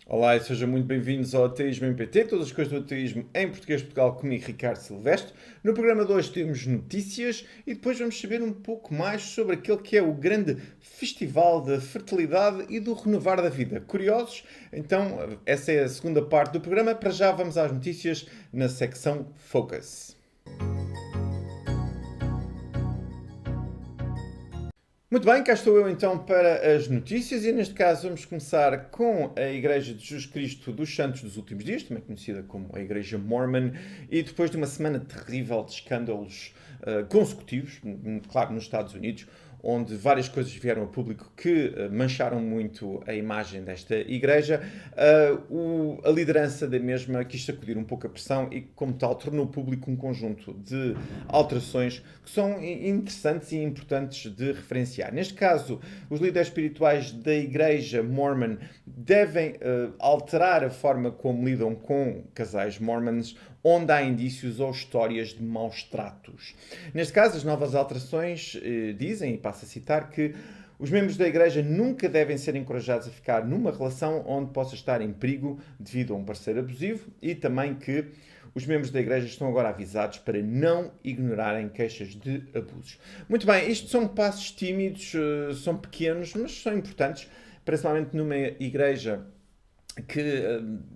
Olá e sejam muito bem-vindos ao Ateísmo em PT, todas as coisas do ateísmo em português de Portugal, comigo Ricardo Silvestre. No programa de hoje temos notícias e depois vamos saber um pouco mais sobre aquele que é o grande festival da fertilidade e do renovar da vida. Curiosos? Então, essa é a segunda parte do programa. Para já vamos às notícias na secção Focus. Muito bem, cá estou eu então para as notícias e neste caso vamos começar com a Igreja de Jesus Cristo dos Santos dos Últimos Dias, também conhecida como a Igreja Mormon, e depois de uma semana terrível de escândalos consecutivos, claro, nos Estados Unidos, onde várias coisas vieram a público que mancharam muito a imagem desta igreja, a liderança da mesma quis sacudir um pouco a pressão e, como tal, tornou público um conjunto de alterações que são interessantes e importantes de referenciar. Neste caso, os líderes espirituais da igreja Mormon devem alterar a forma como lidam com casais mormons onde há indícios ou histórias de maus tratos. Neste caso, as novas alterações dizem, e passo a citar, que os membros da Igreja nunca devem ser encorajados a ficar numa relação onde possa estar em perigo devido a um parceiro abusivo e também que os membros da Igreja estão agora avisados para não ignorarem queixas de abusos. Muito bem, isto são passos tímidos, são pequenos, mas são importantes, principalmente numa igreja que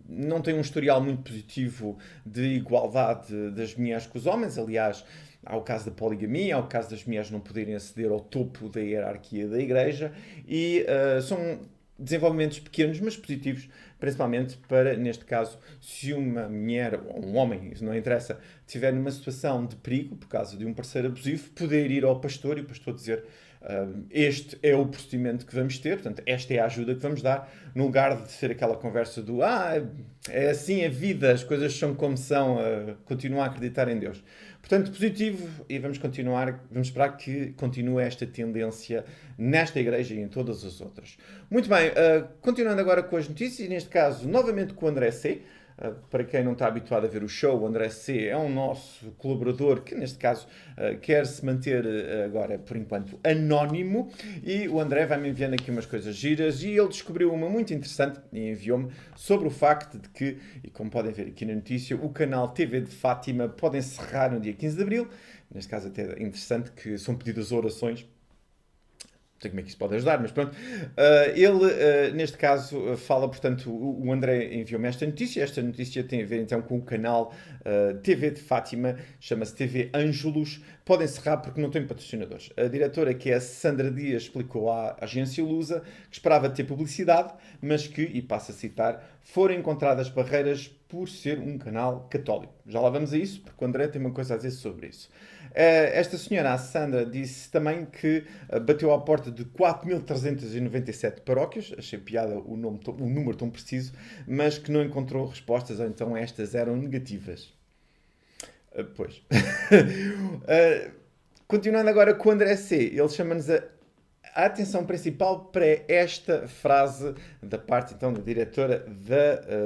não tem um historial muito positivo de igualdade das mulheres com os homens. Aliás, há o caso da poligamia, há o caso das mulheres não poderem aceder ao topo da hierarquia da igreja e são desenvolvimentos pequenos, mas positivos, principalmente para, neste caso, se uma mulher ou um homem, isso não interessa, estiver numa situação de perigo por causa de um parceiro abusivo, poder ir ao pastor e o pastor dizer este é o procedimento que vamos ter, portanto, esta é a ajuda que vamos dar, no lugar de ser aquela conversa do é assim a vida, as coisas são como são, continuar a acreditar em Deus. Portanto, positivo e vamos esperar que continue esta tendência nesta igreja e em todas as outras. Muito bem, continuando agora com as notícias, e neste caso, novamente com o André C. Para quem não está habituado a ver o show, o André C. é um nosso colaborador que, neste caso, quer se manter agora, por enquanto, anónimo. E o André vai-me enviando aqui umas coisas giras e ele descobriu uma muito interessante e enviou-me sobre o facto de que, e como podem ver aqui na notícia, o canal TV de Fátima pode encerrar no dia 15 de Abril. Neste caso até é interessante que são pedidas orações. Não sei como é que isso pode ajudar, mas pronto. Ele, neste caso, fala, portanto, o André enviou-me esta notícia. Esta notícia tem a ver, então, com o canal TV de Fátima, chama-se TV Ângelos. Pode encerrar porque não tem patrocinadores. A diretora, que é a Sandra Dias, explicou à agência Lusa que esperava ter publicidade, mas que, e passo a citar, foram encontradas barreiras por ser um canal católico. Já lá vamos a isso, porque o André tem uma coisa a dizer sobre isso. Esta senhora, a Sandra, disse também que bateu à porta de 4.397 paróquias, achei piada o número tão preciso, mas que não encontrou respostas, ou então estas eram negativas. Pois. Continuando agora com o André C. Ele chama-nos a atenção principal para esta frase da parte então da diretora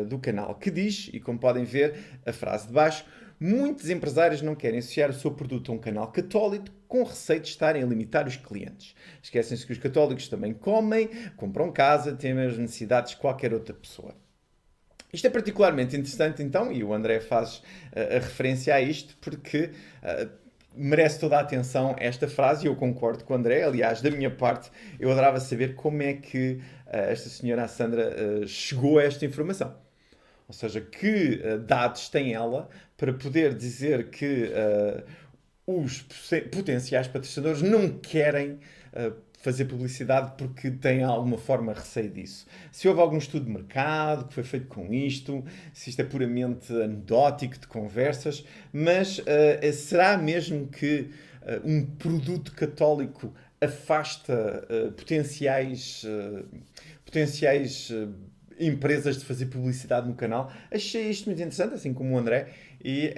do canal, que diz, e como podem ver, a frase de baixo: muitos empresários não querem associar o seu produto a um canal católico com receio de estarem a limitar os clientes. Esquecem-se que os católicos também comem, compram casa, têm as necessidades de qualquer outra pessoa. Isto é particularmente interessante, então, e o André faz a referência a isto, porque merece toda a atenção esta frase, e eu concordo com o André. Aliás, da minha parte, eu adorava saber como é que esta senhora, a Sandra, chegou a esta informação. Ou seja, que dados tem ela para poder dizer que os potenciais patrocinadores não querem fazer publicidade porque têm alguma forma receio disso. Se houve algum estudo de mercado que foi feito com isto, se isto é puramente anedótico de conversas, mas será mesmo que um produto católico afasta potenciais empresas de fazer publicidade no canal? Achei isto muito interessante, assim como o André, e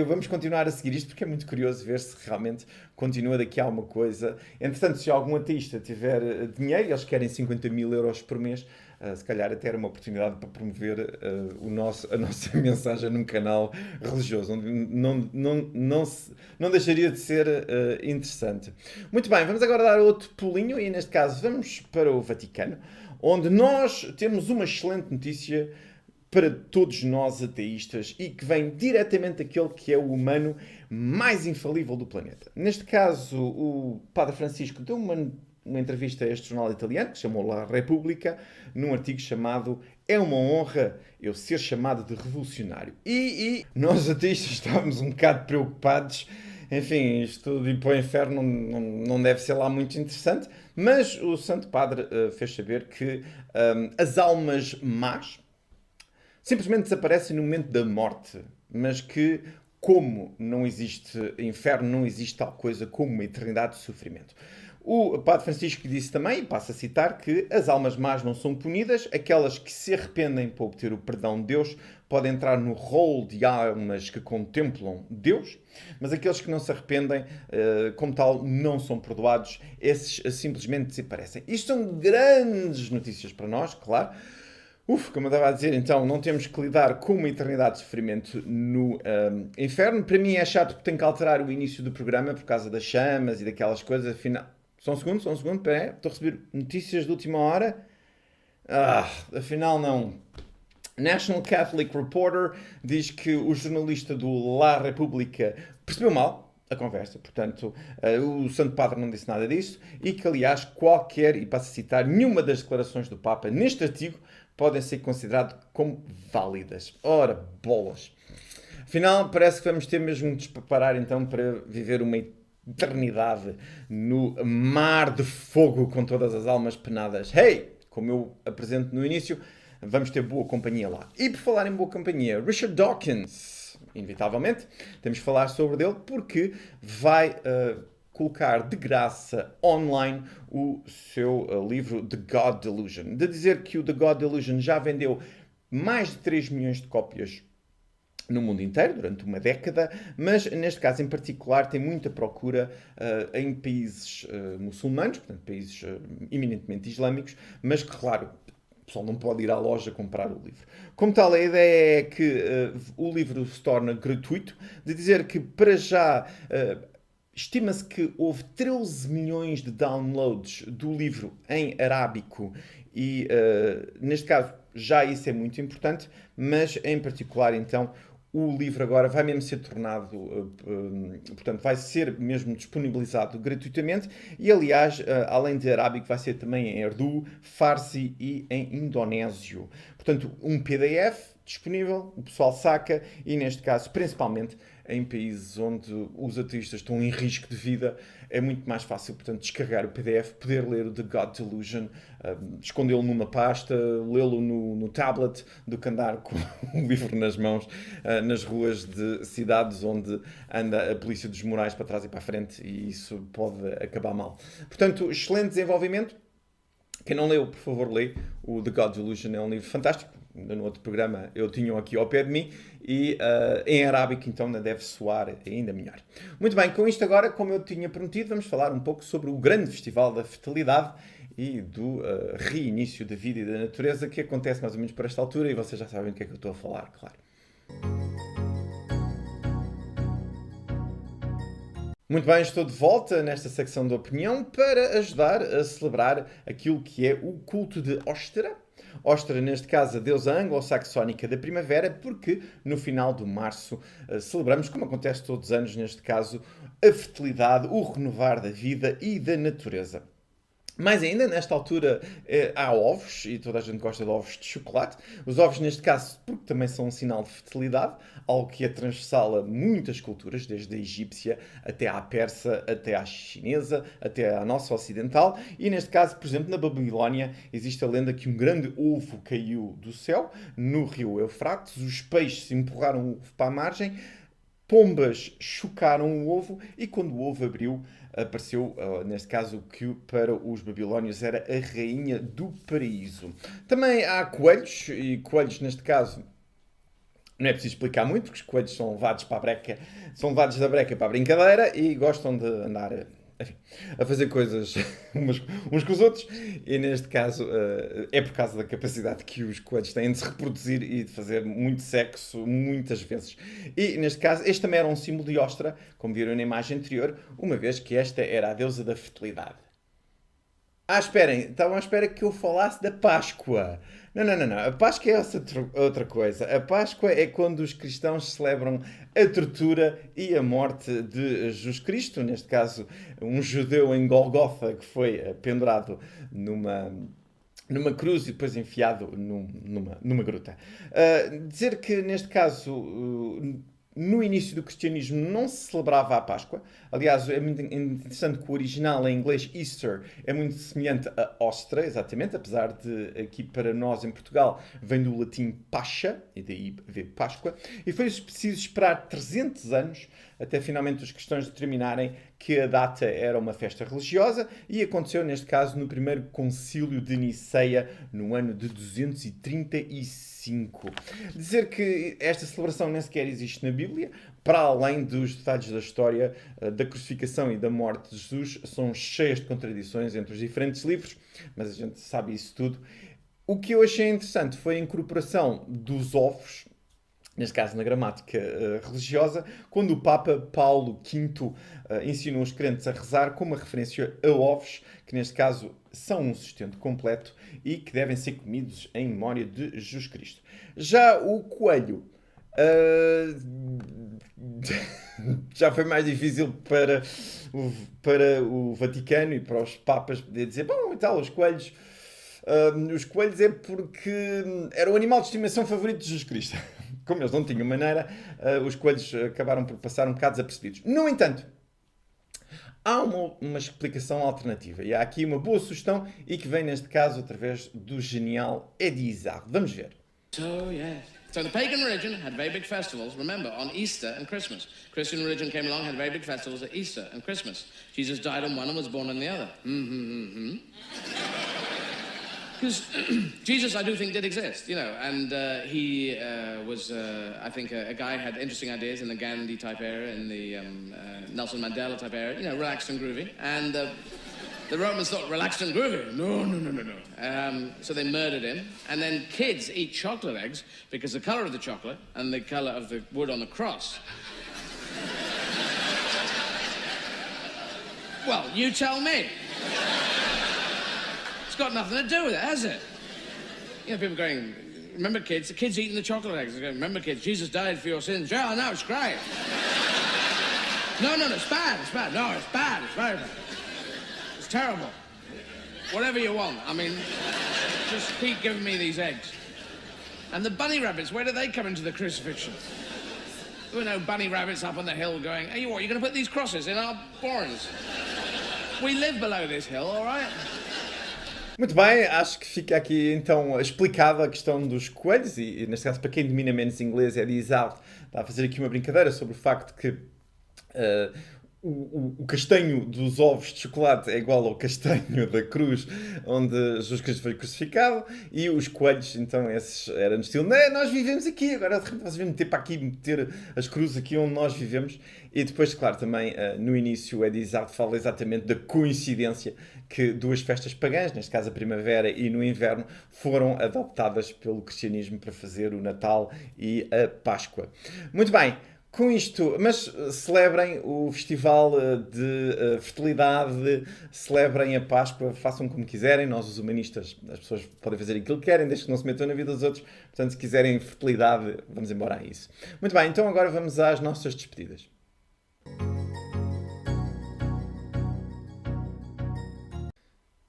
vamos continuar a seguir isto porque é muito curioso ver se realmente continua daqui a alguma coisa. Entretanto, se algum ateísta tiver dinheiro e eles querem 50.000 euros por mês, se calhar até era uma oportunidade para promover a nossa mensagem num canal religioso. Não deixaria de ser interessante. Muito bem, vamos agora dar outro pulinho e neste caso vamos para o Vaticano, onde nós temos uma excelente notícia para todos nós ateístas e que vem diretamente daquele que é o humano mais infalível do planeta. Neste caso, o Padre Francisco deu uma entrevista a este jornal italiano, que se chamou La Repubblica, num artigo chamado "É uma honra eu ser chamado de revolucionário". E nós ateístas estávamos um bocado preocupados. Enfim, isto de ir para o inferno não deve ser lá muito interessante, mas o Santo Padre fez saber que as almas más simplesmente desaparecem no momento da morte, mas que, como não existe inferno, não existe tal coisa como uma eternidade de sofrimento. O Padre Francisco disse também, e passo a citar, que as almas más não são punidas, aquelas que se arrependem para obter o perdão de Deus podem entrar no rol de almas que contemplam Deus, mas aqueles que não se arrependem, como tal, não são perdoados, esses simplesmente desaparecem. Isto são grandes notícias para nós, claro. Como eu estava a dizer, então, não temos que lidar com uma eternidade de sofrimento no inferno. Para mim é chato porque tenho que alterar o início do programa por causa das chamas e daquelas coisas. Afinal, só um segundo, espera aí. Estou a receber notícias de última hora. Afinal não. National Catholic Reporter diz que o jornalista do La Repubblica percebeu mal a conversa, portanto, o Santo Padre não disse nada disso e que, aliás, e passo a citar, nenhuma das declarações do Papa neste artigo podem ser consideradas como válidas. Ora, bolas. Afinal, parece que vamos ter mesmo de nos preparar então para viver uma eternidade no mar de fogo com todas as almas penadas. Como eu apresento no início, vamos ter boa companhia lá. E por falar em boa companhia, Richard Dawkins, inevitavelmente, temos de falar sobre ele porque vai colocar de graça online o seu livro The God Delusion. De dizer que o The God Delusion já vendeu mais de 3 milhões de cópias no mundo inteiro, durante uma década, mas neste caso em particular tem muita procura em países muçulmanos, portanto países eminentemente islâmicos, mas que, claro, o pessoal não pode ir à loja comprar o livro. Como tal, a ideia é que o livro se torna gratuito, de dizer que para já estima-se que houve 13 milhões de downloads do livro em arábico e, neste caso, já isso é muito importante, mas em particular, então, o livro agora vai mesmo ser tornado, portanto, vai ser mesmo disponibilizado gratuitamente e, aliás, além de arábico, vai ser também em urdu, farsi e em indonésio. Portanto, um PDF disponível, o pessoal saca e, neste caso, principalmente em países onde os ateístas estão em risco de vida, é muito mais fácil, portanto, descarregar o PDF, poder ler o The God Delusion, escondê-lo numa pasta, lê-lo no tablet, do que andar com o livro nas mãos, nas ruas de cidades onde anda a polícia dos morais para trás e para a frente, e isso pode acabar mal. Portanto, excelente desenvolvimento. Quem não leu, por favor, lê. O The God Delusion é um livro fantástico. No outro programa eu tinha aqui ao pé de mim e em arábico então deve soar ainda melhor. Muito bem, com isto agora, como eu tinha prometido, vamos falar um pouco sobre o grande Festival da Fertilidade e do reinício da vida e da natureza que acontece mais ou menos por esta altura e vocês já sabem do que é que eu estou a falar, claro. Muito bem, estou de volta nesta secção de opinião para ajudar a celebrar aquilo que é o culto de Ostra. Ostra, neste caso, a deusa anglo-saxónica da primavera, porque no final de março celebramos, como acontece todos os anos, neste caso, a fertilidade, o renovar da vida e da natureza. Mais ainda, nesta altura há ovos, e toda a gente gosta de ovos de chocolate. Os ovos, neste caso, porque também são um sinal de fertilidade, algo que é transversal a muitas culturas, desde a egípcia até à persa, até à chinesa, até à nossa ocidental. E neste caso, por exemplo, na Babilónia, existe a lenda que um grande ovo caiu do céu, no rio Eufrates, os peixes empurraram o ovo para a margem, pombas chocaram o ovo e quando o ovo abriu, apareceu, neste caso, o que para os babilónios era a rainha do paraíso. Também há coelhos, e coelhos, neste caso, não é preciso explicar muito, porque os coelhos são levados para a breca, são levados da breca para a brincadeira e gostam de andar, enfim, a fazer coisas uns com os outros. E neste caso é por causa da capacidade que os coelhos têm de se reproduzir e de fazer muito sexo muitas vezes. E neste caso, este também era um símbolo de Ostra, como viram na imagem anterior, uma vez que esta era a deusa da fertilidade. Esperem, estavam à espera que eu falasse da Páscoa. Não, não, não, não. A Páscoa é outra coisa. A Páscoa é quando os cristãos celebram a tortura e a morte de Jesus Cristo, neste caso, um judeu em Golgotha que foi pendurado numa cruz e depois enfiado numa gruta. Dizer que, neste caso, no início do cristianismo não se celebrava a Páscoa. Aliás, é muito interessante que o original em inglês Easter é muito semelhante a Ostra, exatamente, apesar de aqui para nós em Portugal vem do latim Pascha, e daí ver Páscoa. E foi preciso esperar 300 anos até finalmente os cristãos determinarem que a data era uma festa religiosa e aconteceu, neste caso, no primeiro concílio de Niceia, no ano de 235. Dizer que esta celebração nem sequer existe na Bíblia, para além dos detalhes da história da crucificação e da morte de Jesus, são cheias de contradições entre os diferentes livros, mas a gente sabe isso tudo. O que eu achei interessante foi a incorporação dos ovos, neste caso na gramática religiosa, quando o Papa Paulo V ensinou os crentes a rezar com uma referência a ovos, que neste caso são um sustento completo e que devem ser comidos em memória de Jesus Cristo. Já o coelho já foi mais difícil para o Vaticano e para os papas poder dizer, bom, e tal, os coelhos é porque era o animal de estimação favorito de Jesus Cristo. Como eles não tinham maneira, os coelhos acabaram por passar um bocado desapercebidos. No entanto, há uma explicação alternativa. E há aqui uma boa sugestão e que vem, neste caso, através do genial Eddie Izzard. Vamos ver. So the pagan religion had very big festivals, remember, on Easter and Christmas. Christian religion came along, had very big festivals at Easter and Christmas. Jesus died on one and was born on the other. Because Jesus, I do think, did exist, you know, and he was, I think, a guy who had interesting ideas in the Gandhi-type era, in the Nelson Mandela-type era, you know, relaxed and groovy. And the Romans thought relaxed and groovy. No. So they murdered him. And then kids eat chocolate eggs because the color of the chocolate and the color of the wood on the cross. Well, you tell me. It's got nothing to do with it, has it? You know, people going, remember kids? The kids eating the chocolate eggs. They go, remember kids, Jesus died for your sins. Yeah, I know, it's great. No, it's bad. No, it's bad. It's very bad. It's terrible. Whatever you want. I mean, just keep giving me these eggs. And the bunny rabbits, where do they come into the crucifixion? There were no bunny rabbits up on the hill going, hey, what, you're going to put these crosses in our borns? We live below this hill, all right? Muito bem, acho que fica aqui então explicada a questão dos coelhos e neste caso para quem domina menos inglês é de Izzard, está a fazer aqui uma brincadeira sobre o facto que o castanho dos ovos de chocolate é igual ao castanho da cruz onde Jesus Cristo foi crucificado e os coelhos, então, esses eram no estilo, não, nós vivemos aqui, agora de repente vocês vêm meter para aqui, meter as cruzes aqui onde nós vivemos. E depois, claro, também no início o Eddie Izzard fala exatamente da coincidência que duas festas pagãs, neste caso a primavera e no inverno, foram adoptadas pelo cristianismo para fazer o Natal e a Páscoa. Muito bem. Com isto, mas celebrem o festival de fertilidade, celebrem a Páscoa, façam como quiserem. Nós, os humanistas, as pessoas podem fazer aquilo que querem, desde que não se metam na vida dos outros. Portanto, se quiserem fertilidade, vamos embora a isso. Muito bem, então agora vamos às nossas despedidas.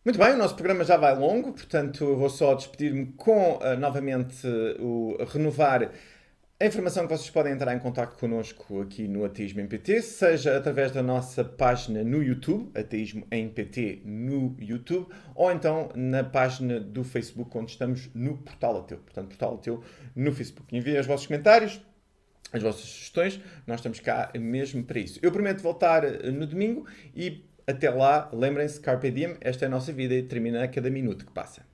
Muito bem, o nosso programa já vai longo, portanto eu vou só despedir-me com novamente o renovar a informação que vocês podem entrar em contato connosco aqui no Ateísmo em PT, seja através da nossa página no YouTube, Ateísmo em PT no YouTube, ou então na página do Facebook, onde estamos no Portal Ateu. Portanto, Portal Ateu no Facebook. Enviem os vossos comentários, as vossas sugestões, nós estamos cá mesmo para isso. Eu prometo voltar no domingo e até lá, lembrem-se, Carpe Diem, esta é a nossa vida e termina a cada minuto que passa.